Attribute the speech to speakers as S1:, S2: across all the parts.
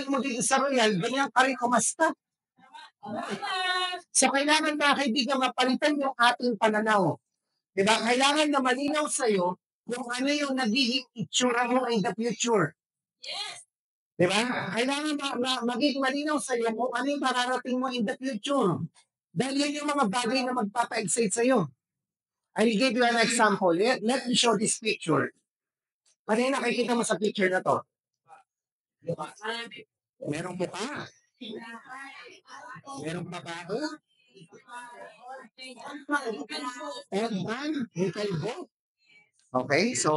S1: balik mo dito sa Royal, ganyan ka rin kumasta. So, kailangan mga kaibigan mapalitan yung ating pananaw. Diba? Kailangan na malinaw sa'yo kung ano yung nagiging itsura mo in the future. Diba? Kailangan maging malinaw sa'yo kung ano yung mararating mo in the future. Dahil yun yung mga bagay na magpapa-excite sa'yo. I'll give you an example. Let me show this picture. Ano yung nakikita mo sa picture na to? Merong mukha. Merong babae. Edman, may kalbo. Okay, so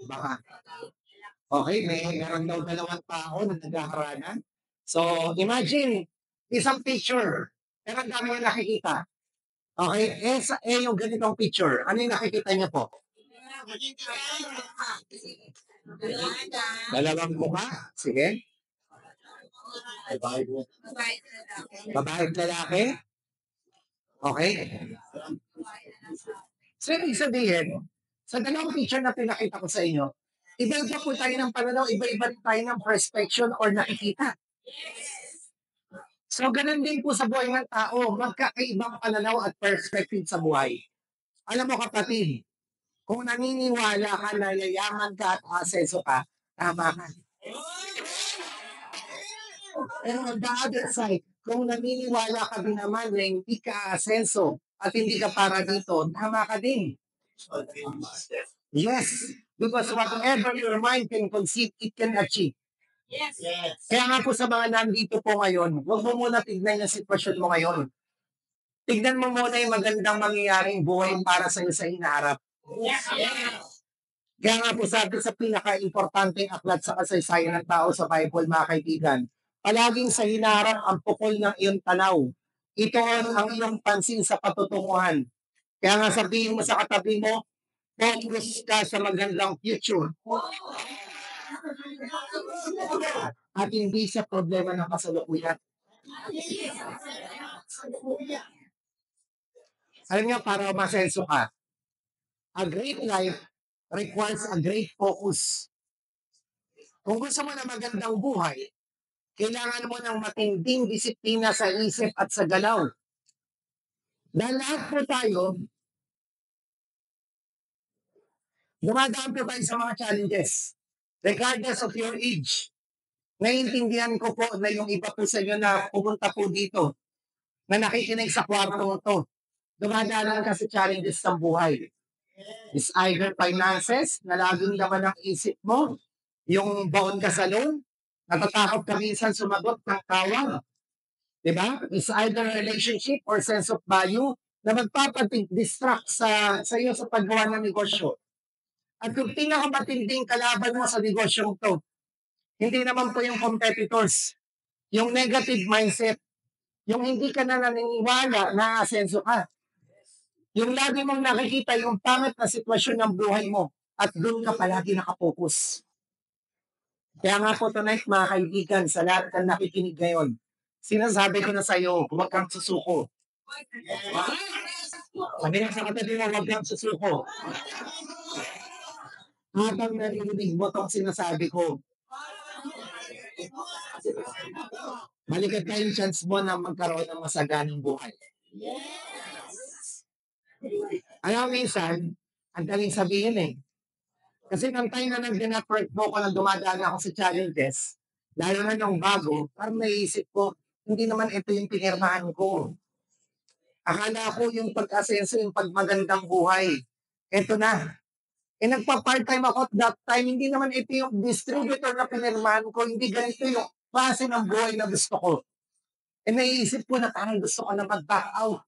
S1: baka. Okay, meron daw dalawang tao na nagkakaranan. So, imagine, isang picture. Pero ang dami yung nakikita. Okay, yung ganitong picture. Ano yung nakikita niyo po? Dalawang mukha. Sige. Babae at lalaki. Okay. So, ibig sabihin, sa dalawang picture na pinakita ko sa inyo, iba-iba po tayo ng pananaw, iba-iba tayo ng perception or nakikita. So, ganun din po sa buhay ng tao, magkakaibang pananaw at perspective sa buhay. Alam mo kapatid, kung naniniwala ka na yayaman ka at aseso ka, tama ka. Pero on the other side, kung naniniwala ka din naman na hindi ka asenso at hindi ka para dito, tama ka din. Yes, because whatever your mind can conceive, it can achieve. Yes. Kaya nga po sa mga nandito po ngayon, huwag mo muna tignan yung sitwasyon mo ngayon. Tignan mo muna yung magandang mangyayaring buhay para sa iyo sa hinaharap. Yes. Kaya nga po sabi sa pinaka-importanteng aklat sa kasaysayan ng tao sa Bible, mga kaibigan, palaging sa hinaharap ang pukol ng iyong tanaw. Ito ang iyong pansin sa patutunguhan. Kaya nga sabihin mo sa katabi mo, focus ka sa magandang future. At hindi sa problema ng kasalukuyan. Alam niyo, para masenso ka, a great life requires a great focus. Kung gusto mo na magandang buhay, kailangan mo ng matinding disiplina sa isip at sa galaw. Dahil lahat po tayo, dumadaan po tayo sa mga challenges, regardless of your age. Naiintindihan ko po na yung iba po sa inyo na pumunta po dito, na nakikinig sa kwarto to, dumadaan ka sa challenges ng buhay. It's either finances, na laging laman ng isip mo, yung baon ka sa loan, natatakot ka minsan sumagot ng tawag. Diba? It's either relationship or sense of value na magpapadistract sa iyo sa paggawa ng negosyo. At kung pinakamatinding kalaban mo sa negosyo to, hindi naman po yung competitors, yung negative mindset, yung hindi ka na naniniwala na asenso ka. Yung lagi mong nakikita yung pangit na sitwasyon ng buhay mo at doon ka palagi nakapokus. Kaya nga po tonight mga kaibigan, sa lahat ng nakikinig ngayon, sinasabi ko na sa iyo, huwag kang susuko. Sabi na sa katabi mo, huwag kang susuko. Habang narinig mo itong sinasabi ko, balikan tayong chance mo na magkaroon ng masaganang buhay. Alam minsan, ang daling sabihin eh. Kasi nang time na nag-network mo ko na dumadaan ako sa challenges, lalo na nung bago, parang naisip ko, hindi naman ito yung pinirmahan ko. Akala ko yung pag-asenso, yung pagmagandang buhay. Ito na. Nagpa-part-time ako at that time, hindi naman ito yung distributor na pinirmahan ko, hindi ganito yung klase ng buhay na gusto ko. Naisip ko na parang gusto ko na mag-back out.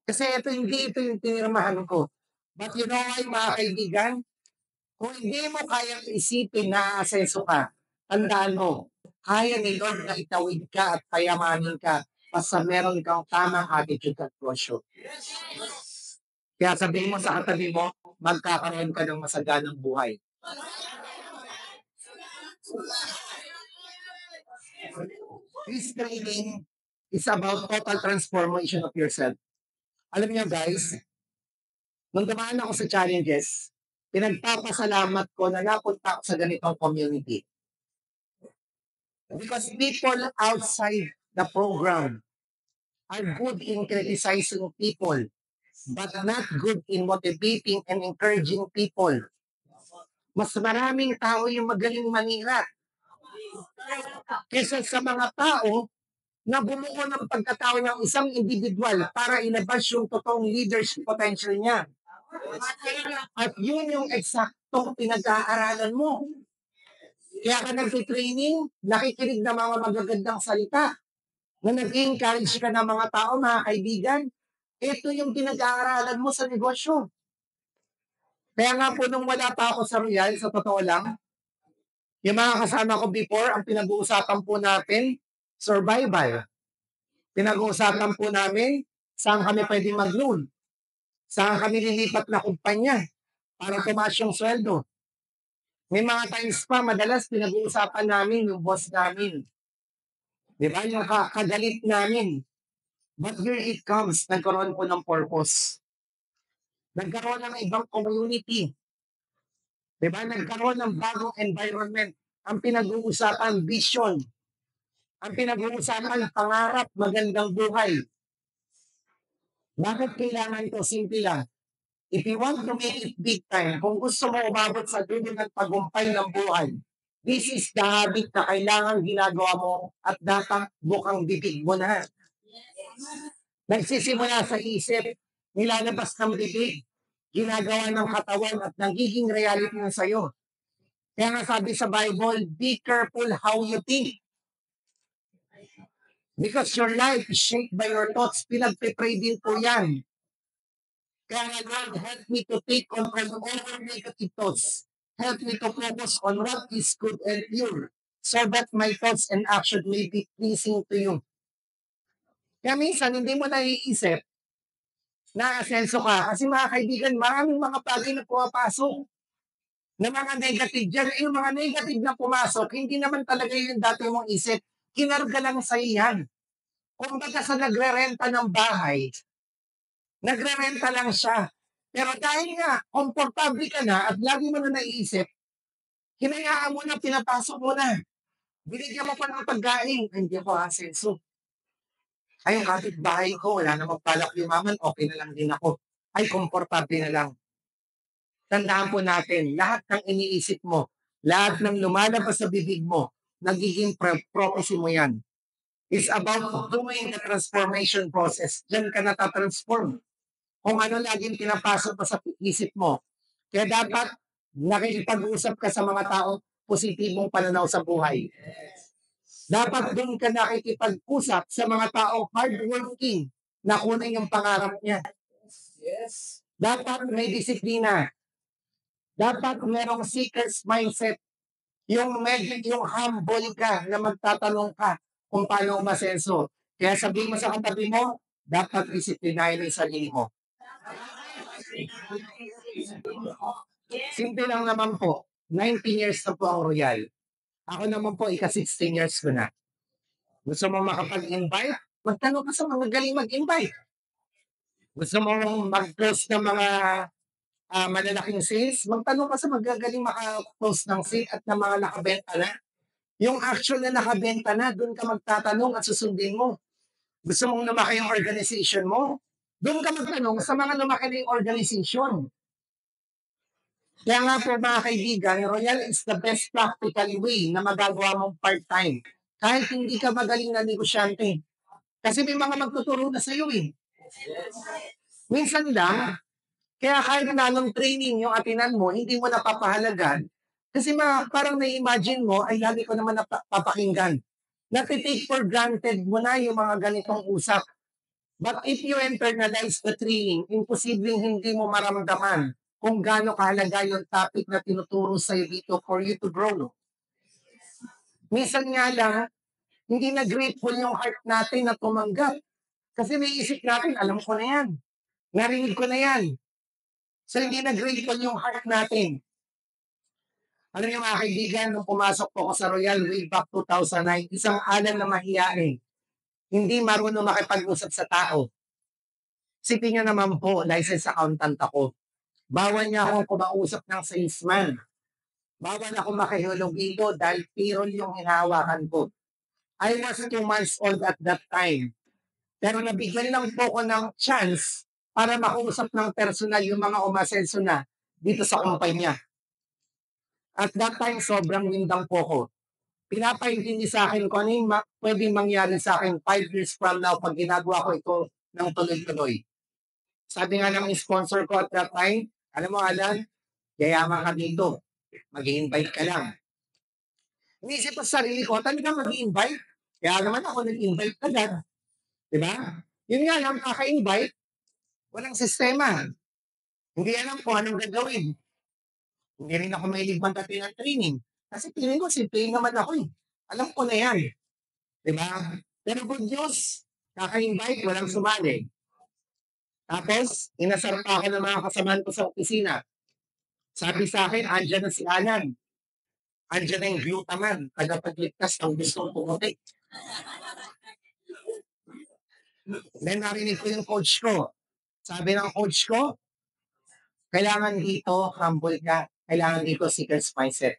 S1: Kasi hindi ito yung pinirmahan ko. But you know why, mga kaibigan? Kung hindi mo kayang isipin na asenso ka, tandaan mo, kaya ni Lord na itawid ka at payamanin ka basta meron kang tamang attitude at posture. Kaya sabihin mo sa katabi mo, magkakaroon ka ng masaganang buhay. This training is about total transformation of yourself. Alam niyo guys, nung dumaan ako sa challenges, pinagpapasalamat ko na napunta ako sa ganitong community. Because people outside the program are good in criticizing people, but not good in motivating and encouraging people. Mas maraming tao yung magaling manira kesa sa mga tao na bumuo ng pagkatao ng isang individual para ilabas yung totoong leadership potential niya. At yun yung eksaktong pinag-aaralan mo. Kaya ka nag-training, nakikinig ng mga magagandang salita, na nag-encourage ka ng mga tao, mga kaibigan. Ito yung pinag-aaralan mo sa negosyo. Kaya nga po nung wala pa ako sa Royal, sa totoo lang, yung mga kasama ko before, ang pinag-uusapan po natin, survival. Pinag-uusapan po namin, saan kami pwedeng mag-loan, saan kami lilipat na kumpanya para tumaas yung sweldo. May mga times pa, madalas pinag-uusapan namin yung boss namin. Di ba? Yung kagalit namin. But here it comes, nagkaroon po ng purpose. Nagkaroon ng ibang community. Di ba? Nagkaroon ng bagong environment. Ang pinag-uusapan, vision. Ang pinag-uusapan, pangarap, magandang buhay. Bakit kailangan ito? Simple lang. If you want to make it big time, kung gusto mo umabot sa dulo ng tagumpay ng buhay, this is the habit na kailangan ginagawa mo at dapat bukang bibig mo na. Nagsisimula sa isip, nilalabas ng bibig, ginagawa ng katawan at nagiging reality na sa'yo. Kaya nga sabi sa Bible, be careful how you think. Because your life is shaped by your thoughts. Pinagpipray din po yan. Kaya nga, Lord, help me to take control over negative thoughts. Help me to focus on what is good and pure so that my thoughts and action may be pleasing to you. Kaya minsan, hindi mo naiisip na asenso ka. Kasi mga kaibigan, maraming mga bagay na pumapasok na mga negative dyan. Yung mga negative na pumasok, hindi naman talaga yung dati mong isip. Kinarga lang sa iyan. Kung baga sa nagre-renta ng bahay, nagre-renta lang siya. Pero dahil nga, komportable ka na at lagi mo na naiisip, hinayaan mo na, pinapasok mo na. Binigyan mo pa ng pagkain. Hindi ako asenso. Ay, yung kapitbahay ko, wala namang palak limaman, okay na lang din ako. Ay, komportable na lang. Tandaan po natin, lahat ng iniisip mo, lahat ng lumalabas sa bibig mo, nagiging prophecy mo yan. It's about doing the transformation process. Diyan ka natatransform. Kung ano laging pinapasok mo sa isip mo. Kaya dapat nakikipag-usap ka sa mga tao positibong pananaw sa buhay. Dapat doon ka nakikipag-usap sa mga tao hardworking na kunin yung pangarap niya. Dapat may disiplina. Dapat merong seeker's mindset. Yung humble ka na magtatanong ka kung paano umasenso. Kaya sabihin mo sa katabi mo, dapat disiplinahin yung sarili mo. Simple lang naman po. 19 years na po ang Royal. Ako naman po, ika-16 years ko na. Gusto mo makapag-invite? Magtanong ka sa mga galing mag-invite. Gusto mo mag-close ng mga malalaking sales? Magtanong ka sa magagaling maka-close ng sale at ng mga nakabenta na. Yung actual na nakabenta na, doon ka magtatanong at susundin mo. Gusto mong lumaki yung organization mo? Doon ka magtanong sa mga lumaki na yung organization. Kaya nga po mga kaibigan, Royal is the best practical way na magagawa mong part-time. Kahit hindi ka magaling na negosyante. Kasi may mga magtuturo na sa'yo eh. Minsan lang, kaya kahit na ng training yung atinan mo, hindi mo napapahalagan. Kasi parang na-imagine mo, ay lagi ko naman napapakinggan. Natitake for granted mo na yung mga ganitong usap. But if you internalize the training, imposibleng hindi mo maramdaman kung gaano kahalaga yung topic na tinuturo sa'yo dito for you to grow. Minsan nga lang, hindi na grateful yung heart natin na tumanggap. Kasi may isip natin, alam ko na yan. Narinig ko na yan. So hindi na grateful yung heart natin. Alam niyo mga kaibigan, nung pumasok po ako sa Royal way back 2009, isang alam na mahiyain. Hindi marunong makipag-usap sa tao. Sipin niyo naman po, licensed accountant ako. Bawal niya akong kumausap ng salesman. Bawal ako makihulog ilo dahil payroll yung hinahawakan ko. I was 2 months old at that time. Pero nabigyan lang po ko ng chance para makausap ng personal yung mga umasenso na dito sa kumpanya. At that time, sobrang windang po ko. Pinapaintindi sa akin kung ano yung pwedeng mangyari sa akin 5 years from now pag ginagawa ko ito ng tuloy-tuloy. Sabi nga ng sponsor ko at that time, alam mo Alan, yayaman ka dito, mag-i-invite ka lang. Inisip ko sa sarili ko, talaga mag-i-invite? Kaya naman ako nag-invite agad. Di ba? Yun nga lang, kaka-invite, walang sistema. Hindi alam kung anong gagawin. Hindi rin ako mahilig magdating ng training. Kasi feeling ko, simple naman ako eh. Alam ko na yan. Di ba? Pero good news, kaka-invite, walang sumali. Tapos, inasar pa ako ng mga kasamahan ko sa opisina. Sabi sa akin, andyan na si Alan. Andyan na yung glutaman, tagapagligtas ng gustong pumuti. Then narinig ko yung coach ko. Sabi ng coach ko, kailangan dito, humble ka. Kailangan dito seeker's mindset.